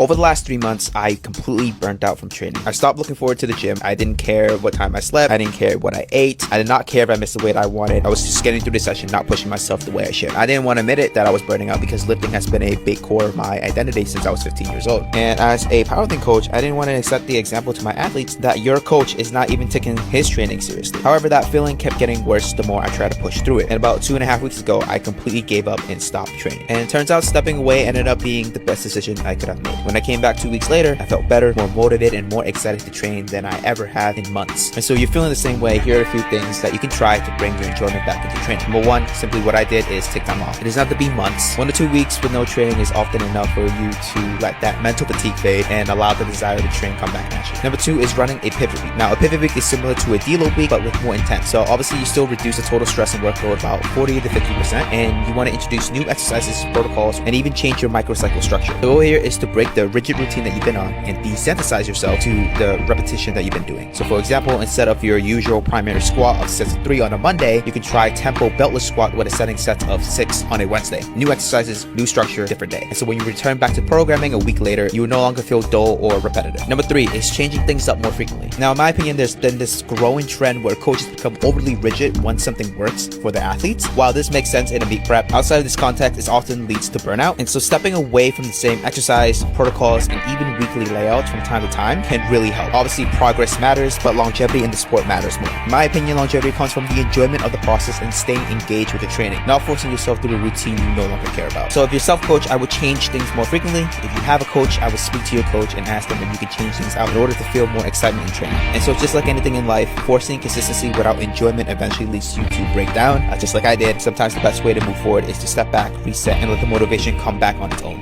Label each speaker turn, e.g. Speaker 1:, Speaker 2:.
Speaker 1: Over the last 3 months, I completely burnt out from training. I stopped looking forward to the gym. I didn't care what time I slept. I didn't care what I ate. I did not care if I missed the weight I wanted. I was just getting through the session, not pushing myself the way I should. I didn't want to admit it that I was burning out because lifting has been a big core of my identity since I was 15 years old. And as a powerlifting coach, I didn't want to set the example to my athletes that your coach is not even taking his training seriously. However, that feeling kept getting worse the more I tried to push through it. And about 2.5 weeks ago, I completely gave up and stopped training. And it turns out stepping away ended up being the best decision I could have made. When I came back 2 weeks later, I felt better, more motivated, and more excited to train than I ever have in months. And so you're feeling the same way, here are a few things that you can try to bring your enjoyment back into training. Number one, simply what I did is take time off. It does not have to be months. 1 to 2 weeks with no training is often enough for you to let that mental fatigue fade and allow the desire to train come back naturally. Number two is running a pivot week. Now, a pivot week is similar to a deload week, but with more intent. So obviously you still reduce the total stress and workload about 40 to 50%, and you want to introduce new exercises, protocols, and even change your microcycle structure. The goal here is to break the rigid routine that you've been on and desensitize yourself to the repetition that you've been doing. So for example, instead of your usual primary squat of sets of 3 on a Monday, you can try tempo beltless squat with a setting set of 6 on a Wednesday. New exercises, new structure, different day. And so when you return back to programming a week later, you will no longer feel dull or repetitive. Number 3 is changing things up more frequently. Now, in my opinion, there's been this growing trend where coaches become overly rigid once something works for their athletes. While this makes sense in a meet prep, outside of this context, it often leads to burnout. And so stepping away from the same exercise, protocols, and even weekly layouts from time to time can really help. Obviously, progress matters, but longevity in the sport matters more. In my opinion, longevity comes from the enjoyment of the process and staying engaged with the training, not forcing yourself through a routine you no longer care about. So if you're self-coach, I would change things more frequently. If you have a coach, I would speak to your coach and ask them if you can change things out in order to feel more excitement in training. And so just like anything in life, forcing consistency without enjoyment eventually leads you to break down. Just like I did, sometimes the best way to move forward is to step back, reset, and let the motivation come back on its own.